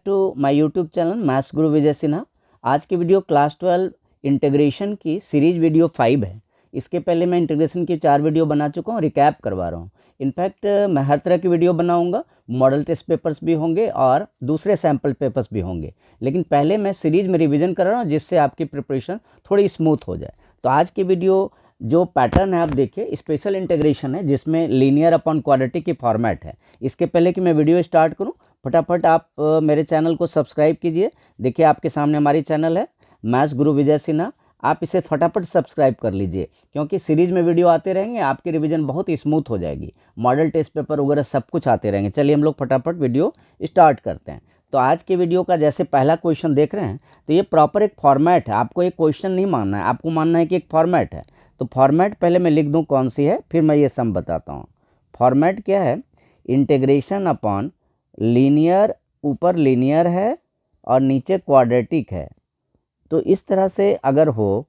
To my YouTube channel maths Guru Vijay Sinha. आज की video class 12 integration की सीरीज वीडियो 5 है। इसके पहले मैं इंटीग्रेशन की 4 वीडियो बना चुका हूँ, रिकैप करवा रहा हूँ। इनफैक्ट मैं हर तरह की वीडियो बनाऊंगा, मॉडल टेस्ट पेपर्स भी होंगे और दूसरे सैम्पल पेपर्स भी होंगे, लेकिन पहले मैं सीरीज में रिवीजन कर रहा हूँ जिससे आपकी प्रिपरेशन थोड़ी स्मूथ हो जाए। तो आज की वीडियो जो पैटर्न है आप देखिए, स्पेशल इंटीग्रेशन है जिसमें लीनियर अपॉन क्वाड्रेटिक की फॉर्मेट है। इसके पहले कि मैं वीडियो स्टार्ट करूं, फटाफट आप मेरे चैनल को सब्सक्राइब कीजिए। देखिए आपके सामने हमारी चैनल है मैथ्स गुरु विजय सिन्हा, आप इसे फटाफट सब्सक्राइब कर लीजिए क्योंकि सीरीज में वीडियो आते रहेंगे, आपकी रिवीजन बहुत स्मूथ हो जाएगी। मॉडल टेस्ट पेपर वगैरह सब कुछ आते रहेंगे। चलिए हम लोग फटाफट वीडियो स्टार्ट करते हैं। तो आज के वीडियो का जैसे पहला क्वेश्चन देख रहे हैं, तो ये प्रॉपर एक फॉर्मेट है। आपको एक क्वेश्चन नहीं मानना है, आपको मानना है कि एक फॉर्मेट है। तो फॉर्मेट पहले मैं लिख दूं कौन सी है, फिर मैं ये सम बताता हूँ। फॉर्मेट क्या है? इंटीग्रेशन अपॉन लीनियर, ऊपर लीनियर है और नीचे क्वाड्रेटिक है। तो इस तरह से अगर हो,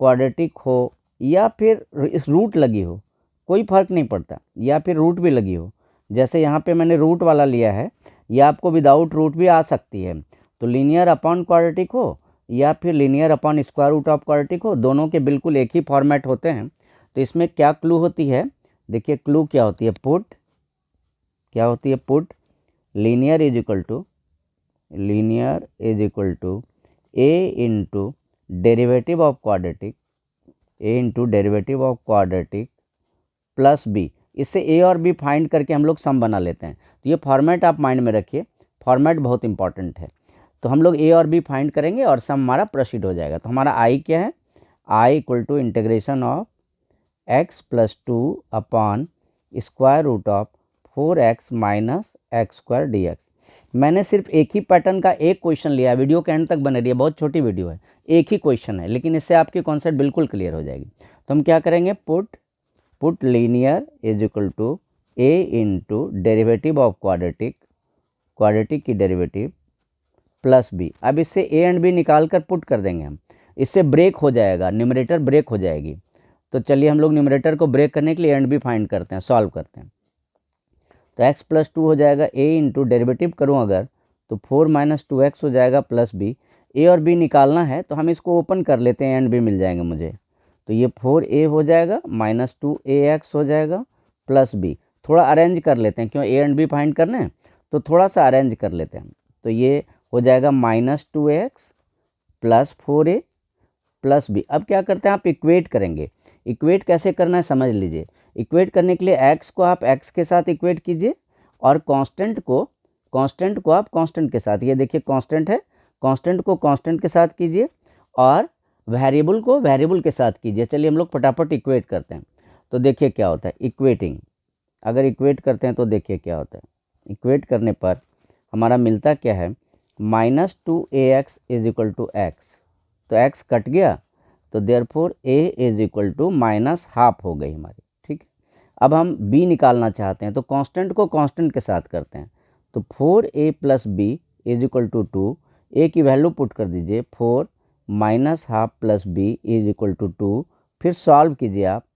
क्वाड्रेटिक हो या फिर इस रूट लगी हो, कोई फर्क नहीं पड़ता, या फिर रूट भी लगी हो। जैसे यहाँ पे मैंने रूट वाला लिया है, या आपको विदाउट रूट भी आ सकती है। तो लीनियर अपॉन क्वाड्रेटिक हो या फिर linear upon square root of quadratic हो, दोनों के बिल्कुल एक ही फॉर्मेट होते हैं। तो इसमें क्या क्लू होती है? देखिए क्लू क्या होती है, पुट, क्या होती है put linear is equal to A into derivative of quadratic, A into derivative of quadratic plus B. इससे ए और बी फाइंड करके हम लोग सम बना लेते हैं। तो ये फॉर्मेट आप माइंड में रखिए, फॉर्मेट बहुत इंपॉर्टेंट है। तो हम लोग ए और बी फाइंड करेंगे और सम हमारा प्रोसीड हो जाएगा। तो हमारा आई क्या है? I equal to integration of X plus 2 upon square root of 4x minus X square D X. मैंने सिर्फ एक ही पैटर्न का एक क्वेश्चन लिया है, वीडियो के एंड तक बने रही है, बहुत छोटी वीडियो है, एक ही क्वेश्चन है, लेकिन इससे आपकी कॉन्सेप्ट बिल्कुल क्लियर हो जाएगी। तो हम क्या करेंगे, put linear is equal to A into derivative of quadratic, quadratic की डेरिवेटिव प्लस बी। अब इससे ए एंड बी निकाल कर पुट कर देंगे हम, इससे ब्रेक हो जाएगा, न्यूमरेटर ब्रेक हो जाएगी। तो चलिए हम लोग न्यूमरेटर को ब्रेक करने के लिए ए एंड बी फाइंड करते हैं, सॉल्व करते हैं। तो x प्लस 2 हो जाएगा, ए इंटू डेरिवेटिव करूँ अगर तो 4 माइनस 2x हो जाएगा प्लस बी। ए और बी निकालना है तो हम इसको ओपन कर लेते हैं, एंड बी मिल जाएंगे मुझे। तो ये 4a हो जाएगा माइनस 2ax हो जाएगा प्लस बी। थोड़ा अरेंज कर लेते हैं, क्यों ए एंड बी फाइंड करने हैं तो थोड़ा सा अरेंज कर लेते हैं। तो ये हो जाएगा minus 2ax plus 4a plus B. अब क्या करते हैं, आप इक्वेट करेंगे। इक्वेट कैसे करना है समझ लीजिए। इक्वेट करने के लिए x को आप x के साथ इक्वेट कीजिए और कांस्टेंट को आप कांस्टेंट के साथ, ये देखिए कांस्टेंट है, कांस्टेंट को कांस्टेंट के साथ कीजिए और वेरिएबल को वेरिएबल के साथ कीजिए। चलिए हम लोग फटाफट इक्वेट करते हैं। तो देखिए क्या होता है इक्वेटिंग, अगर इक्वेट करते हैं तो देखिए क्या होता है। इक्वेट करने पर हमारा मिलता क्या है, minus 2ax is equal to X. तो x कट गया, तो therefore a is equal to minus half हो गई हमारी। ठीक है, अब हम b निकालना चाहते हैं तो कांस्टेंट को कांस्टेंट के साथ करते हैं। तो 4a plus B is equal to 2, a की वैल्यू पुट कर दीजिए 4 minus half plus B is equal to 2, फिर सॉल्व कीजिए आप।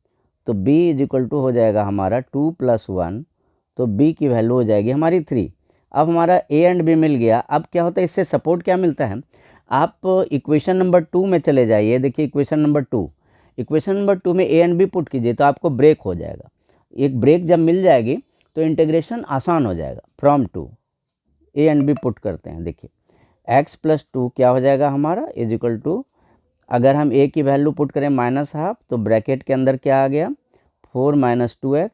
तो b इज इक्वल टू हो जाएगा हमारा 2 प्लस 1, तो b की वैल्यू हो जाएगी हमारी 3। अब हमारा a एंड b मिल गया। अब क्या होता है, इससे सपोर्ट क्या मिलता है, आप इक्वेशन नंबर 2 में चले जाइए। देखिए इक्वेशन नंबर 2 में ए एंड बी पुट कीजिए तो आपको ब्रेक हो जाएगा। एक ब्रेक जब मिल जाएगी तो इंटीग्रेशन आसान हो जाएगा। From 2 A and B put करते हैं। देखिए x प्लस 2 क्या हो जाएगा हमारा इज इक्वल टू, अगर हम a की वैल्यू पुट करें माइनस हाफ, तो ब्रैकेट के अंदर क्या आ गया 4 माइनस 2x,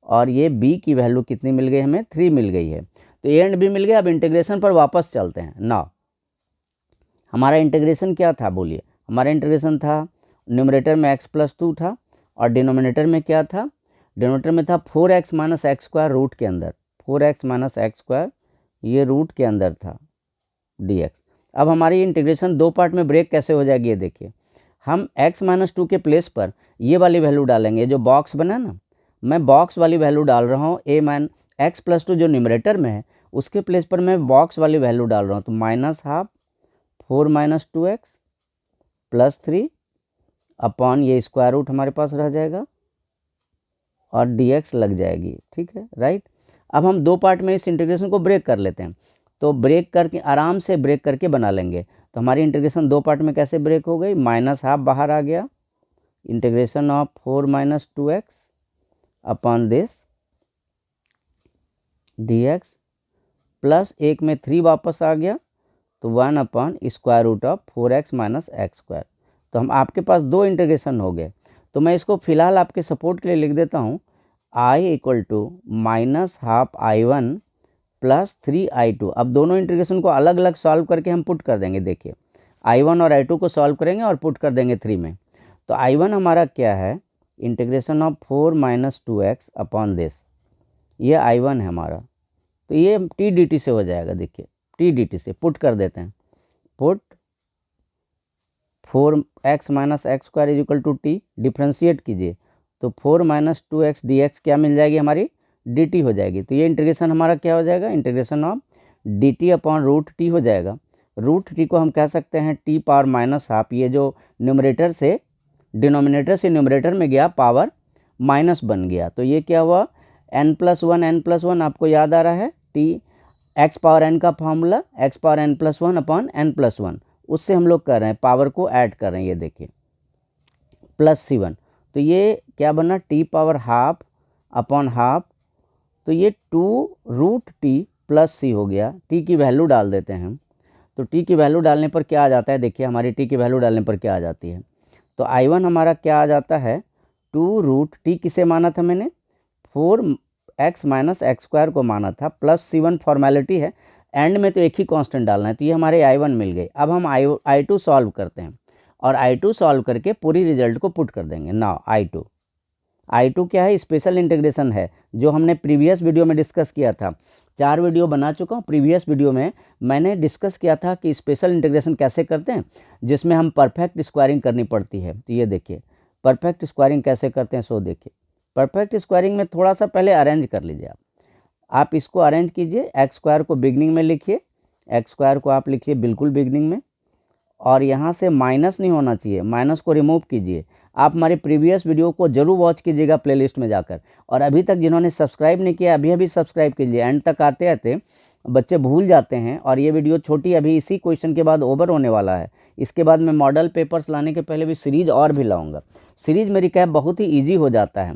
और ये b की वैल्यू कितनी मिल गई हमें, 3 मिल गई है। तो ए एंड बी मिल गया। अब इंटीग्रेशन पर वापस चलते हैं ना। हमारा इंटीग्रेशन क्या था बोलिए, हमारा इंटीग्रेशन था न्यूमरेटर में x प्लस 2 था और डिनोमिनेटर में क्या था, डिनोमिनेटर में था 4x minus X square root के अंदर, 4x माइनस एक्स स्क्वायर ये रूट के अंदर था dx। अब हमारी इंटीग्रेशन दो पार्ट में ब्रेक कैसे हो जाएगी, ये देखिए। हम x माइनस 2 के प्लेस पर ये वाली वैल्यू डालेंगे, जो बॉक्स बना ना, मैं बॉक्स वाली वैल्यू डाल रहा हूँ। x प्लस 2 जो न्यूमरेटर में है उसके प्लेस पर मैं बॉक्स वाली वैल्यू डाल रहा हूँ। तो minus half 4 minus 2x plus 3 upon ये स्क्वायर रूट हमारे पास रह जाएगा और dx लग जाएगी। ठीक है, राइट। अब हम दो पार्ट में इस इंटीग्रेशन को ब्रेक कर लेते हैं। तो ब्रेक करके आराम से ब्रेक करके बना लेंगे। तो हमारी इंटीग्रेशन दो पार्ट में कैसे ब्रेक हो गई, -½ बाहर आ गया, integration of 4 - 2x upon this dx plus एक में 3 वापस आ गया, तो 1/√4x - x²। तो हम आपके पास दो इंटीग्रेशन हो गए। तो मैं इसको फिलहाल आपके सपोर्ट के लिए लिख देता हूँ, I = -½I1 + 3I2। अब दोनों इंटीग्रेशन को अलग अलग सॉल्व करके हम पुट कर देंगे। देखिए I1 और I2 को सॉल्व करेंगे और पुट कर देंगे 3 में। तो I1 हमारा क्या है, integration of 4 - 2x upon this, ये I1 है हमारा। तो ये t dt से हो जाएगा। देखिए t dt से पुट कर देते हैं, put 4x - x² = t, differentiate कीजिए तो 4 - 2x dx क्या मिल जाएगी हमारी, dt हो जाएगी। तो ये इंटीग्रेशन हमारा क्या हो जाएगा, integration of dt upon √t हो जाएगा। √t को हम कह सकते हैं t⁻⁻²। ये जो न्यूमरेटर से डिनोमिनेटर से न्यूमरेटर में गया, पावर माइनस बन गया। तो ये क्या हुआ, n+1 आपको याद आ रहा है, x⁻n का फॉर्मूला x⁻n+1 अपॉन n+1, उससे हम लोग कर रहे हैं पावर को ऐड कर रहे हैं। ये देखिए +c1, तो ये क्या बना, t⁻½ अपॉन ½ तो ये 2√t + c हो गया। t की वैल्यू डाल देते हैं हम, तो t की वैल्यू डालने पर क्या आ जाता है, देखिए हमारी t की वैल्यू डालने पर क्या आ जाती है। तो I1 हमारा क्या आ जाता है, 2√t किसे माना था मैंने, 4x - x² को माना था, +c1 फॉर्मेलिटी है, एंड में तो एक ही कांस्टेंट डालना है। तो ये हमारे I1 मिल गए। अब हम I2 सॉल्व करते हैं और I2 सॉल्व करके पूरी रिजल्ट को पुट कर देंगे। नाउ I2 क्या है, स्पेशल इंटीग्रेशन है, जो हमने प्रीवियस वीडियो में डिस्कस किया था। 4 वीडियो बना चुका हूँ। प्रीवियस वीडियो में मैंने डिस्कस किया था कि स्पेशल इंटीग्रेशन कैसे करते हैं, जिसमें हम परफेक्ट स्क्वायरिंग करनी पड़ती है। तो ये देखिए परफेक्ट स्क्वायरिंग कैसे करते हैं। सो देखिए परफेक्ट स्क्वायरिंग में थोड़ा सा पहले अरेंज कर लीजिए। आप इसको अरेंज कीजिए, x² को बिगनिंग में लिखिए, x² को आप लिखिए बिल्कुल बिगनिंग में, और यहाँ से माइनस नहीं होना चाहिए, माइनस को रिमूव कीजिए। आप हमारे प्रीवियस वीडियो को जरूर वॉच कीजिएगा प्लेलिस्ट में जाकर, और अभी तक जिन्होंने सब्सक्राइब नहीं किया अभी सब्सक्राइब कीजिए। एंड तक आते आते बच्चे भूल जाते हैं, और ये वीडियो छोटी अभी इसी क्वेश्चन के बाद ओवर होने वाला है। इसके बाद मैं मॉडल पेपर्स लाने के पहले भी सीरीज और भी लाऊंगा। सीरीज में रिकैप बहुत ही ईजी हो जाता है।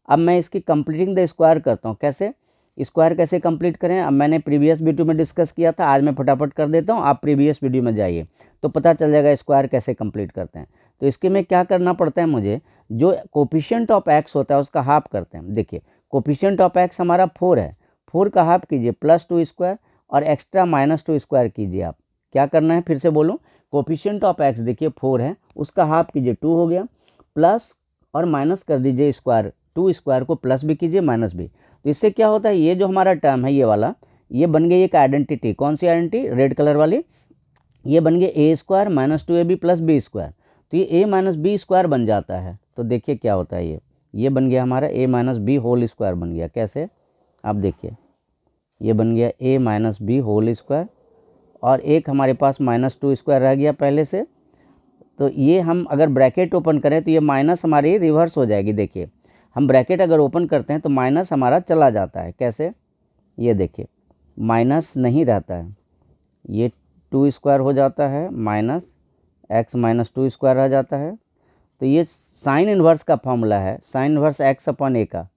अब मैं इसकी कंप्लीटिंग द स्क्वायर करता हूँ। कैसे स्क्वायर कैसे कंप्लीट करें, अब मैंने प्रीवियस वीडियो में डिस्कस किया था, आज मैं फटाफट कर देता हूँ। आप प्रीवियस वीडियो में जाइए तो पता चल जाएगा स्क्वायर कैसे कंप्लीट करते हैं। तो इसके में क्या करना पड़ता है, मुझे जो कोफिशिएंट ऑफ x होता है उसका हाफ करते हैं। देखिए कोफिशिएंट ऑफ x हमारा 4 है, 4 का हाफ कीजिए +2² और एक्स्ट्रा -2² कीजिए। आप क्या करना है, फिर से बोलूँ, कोफिशिएंट ऑफ x देखिए 4 है, उसका हाफ कीजिए 2 हो गया, प्लस और माइनस कर दीजिए स्क्वायर, 2² को प्लस भी कीजिए माइनस भी। तो इससे क्या होता है, ये जो हमारा टर्म है ये वाला, ये बन गई एक आइडेंटिटी। कौन सी आइडेंटिटी, रेड कलर वाली, ये बन गया a² - 2ab + b²। तो ये a - b² बन जाता है। तो देखिए क्या होता है, ये बन गया हमारा a - b² बन गया। कैसे, आप देखिए ये बन गया a - b² और एक हमारे पास -2² रह गया पहले से। तो ये हम अगर ब्रैकेट ओपन करें तो ये माइनस हमारी रिवर्स हो जाएगी। देखिए हम ब्रैकेट अगर ओपन करते हैं तो माइनस हमारा चला जाता है। कैसे, ये देखिए माइनस नहीं रहता है, ये 2² हो जाता है, -x - 2² रह जाता है। तो ये साइन इन्वर्स का फॉर्मूला है, साइन इन्वर्स x/a का,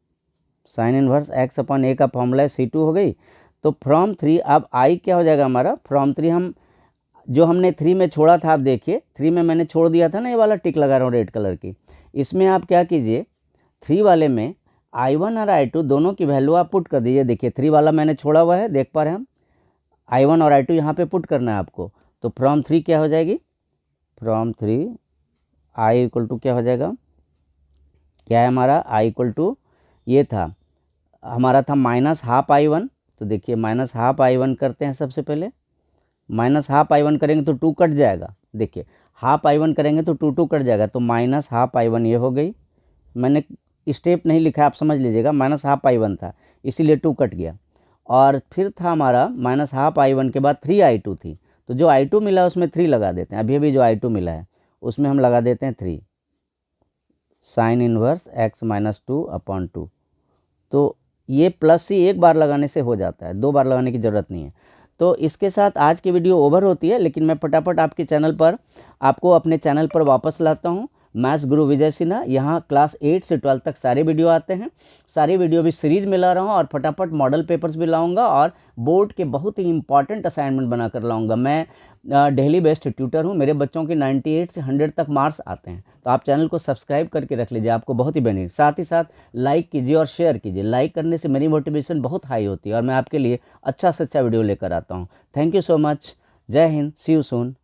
साइन इन्वर्स x/a का फॉर्मूला है, C2 हो गई। तो फ्रॉम 3 अब I क्या हो जाएगा हमारा, फ्रॉम 3 हम जो हमने 3 में छोड़ा था, आप देखिए 3 में मैंने छोड़ दिया था ना, ये वाला टिक लगा रहा हूँ रेड कलर की। इसमें आप क्या कीजिए, 3 वाले में I1 और I2 दोनों की वैल्यू आप पुट कर दीजिए। देखिए 3 वाला मैंने छोड़ा हुआ है, देख पा रहे हैं हम, I1 और I2 यहाँ पे पुट करना है आपको। तो फ्रॉम 3 क्या हो जाएगी, फ्रॉम 3 I = क्या हो जाएगा, क्या है हमारा I = ये था हमारा था -½ I1। तो देखिए -½ I1 करते हैं, सबसे पहले -½ I1 करेंगे तो 2 कट जाएगा। देखिए ½ I1 करेंगे तो 2 कट जाएगा, तो -½ I1 ये हो गई। मैंने स्टेप नहीं लिखा, आप समझ लीजिएगा, -½ I1 था इसीलिए 2 कट गया। और फिर था हमारा -½ I1 के बाद 3I2 थी, तो जो I2 मिला उसमें 3 लगा देते हैं। अभी जो I2 मिला है उसमें हम लगा देते हैं 3, साइन इन्वर्स x - 2/2। तो ये +c एक बार लगाने से हो जाता है, 2 बार लगाने की ज़रूरत नहीं है। तो इसके साथ आज की वीडियो ओवर होती है, लेकिन मैं फटाफट आपको अपने चैनल पर वापस लाता हूँ। मैथ्स गुरु विजय सिन्हा, यहाँ क्लास 8 से 12 तक सारे वीडियो आते हैं। सारी वीडियो भी सीरीज में ला रहा हूँ और फटाफट मॉडल पेपर्स भी लाऊंगा और बोर्ड के बहुत ही इंपॉर्टेंट असाइनमेंट बनाकर लाऊंगा। मैं डेली बेस्ड ट्यूटर हूँ, मेरे बच्चों के 98 से 100 तक मार्क्स आते हैं। तो आप चैनल को सब्सक्राइब करके रख लीजिए, आपको बहुत ही बेनिफिट। साथ ही साथ लाइक कीजिए और शेयर कीजिए। लाइक करने से मेरी मोटिवेशन बहुत हाई होती है और मैं आपके लिए अच्छा से अच्छा वीडियो लेकर आता हूँ। Thank you so much. जय हिंद, सी यू सून।